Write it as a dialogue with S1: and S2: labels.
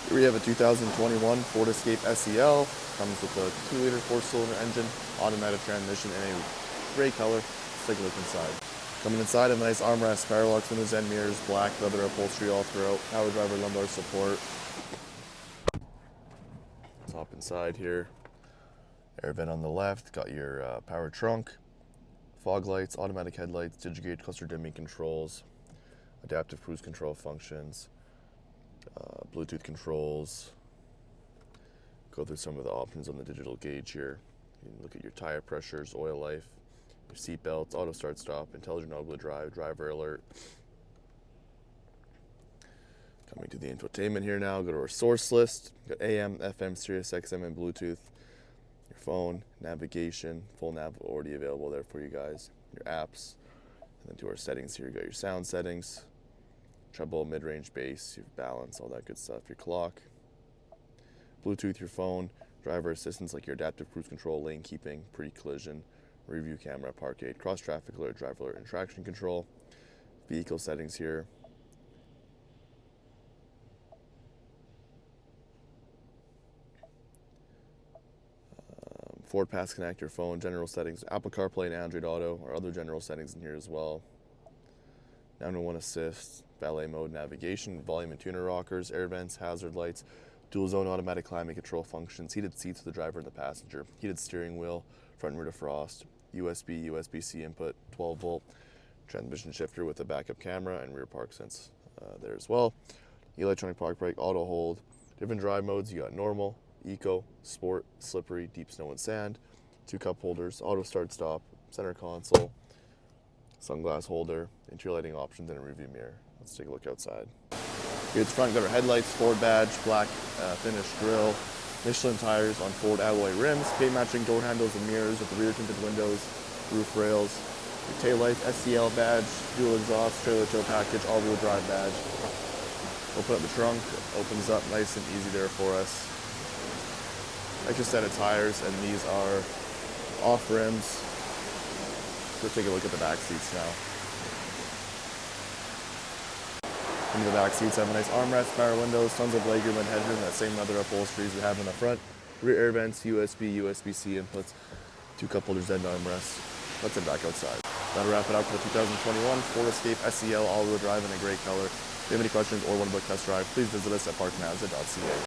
S1: Here we have a 2021 Ford Escape SEL. Comes with a 2-liter 4-cylinder engine, automatic transmission, and a gray color. Let's take a look inside. Coming inside, a nice armrest, power locks, windows and mirrors, black leather upholstery all throughout, power driver lumbar support. Let's hop inside here. Air vent on the left, got your power trunk, fog lights, automatic headlights, digigauge cluster dimming controls, adaptive cruise control functions, Bluetooth controls. Go through some of the options on the digital gauge here. You can look at your tire pressures, oil life, your seat belts, auto start stop, intelligent auto drive, driver alert. Coming to the infotainment here now, go to our source list. Got AM, FM, Sirius XM, and Bluetooth. Your phone, navigation, full nav already available there for you guys. Your apps, and then to our settings here, you got your sound settings, treble, mid-range bass, your balance, all that good stuff. Your clock, Bluetooth, your phone, driver assistance like your adaptive cruise control, lane keeping, pre-collision, review camera, park aid, cross traffic alert, driver alert, and traction control. Vehicle settings here. Ford Pass Connect, your phone, general settings, Apple CarPlay and Android Auto, or other general settings in here as well. 911 assist, valet mode, navigation, volume and tuner rockers, air vents, hazard lights, dual zone automatic climate control functions, heated seats for the driver and the passenger, heated steering wheel, front and rear defrost, USB, USB-C input, 12-volt, transmission shifter with a backup camera and rear park sense there as well. Electronic park brake, auto hold, different drive modes. You got normal, eco, sport, slippery, deep snow and sand, 2 cup holders, auto start stop, center console, sunglass holder, interior lighting options, and a review mirror. Let's take a look outside. Here at the front, got our headlights, Ford badge, black finished grille, Michelin tires on Ford alloy rims, paint matching door handles and mirrors with the rear tinted windows, roof rails, your tail light, SEL badge, dual exhaust, trailer tow package, all-wheel drive badge. Open up the trunk, opens up nice and easy there for us. Extra set of tires, and these are off rims. Let's take a look at the back seats now. In the back seats have a nice armrest, power windows, tons of legroom and headroom, that same leather upholstery as we have in the front. Rear air vents, USB, USB-C inputs, 2 cup holders and armrests. Let's head back outside. That'll wrap it up for the 2021 Ford Escape SEL all-wheel drive in a gray color. If you have any questions or want to book test drive, please visit us at parkmazda.ca.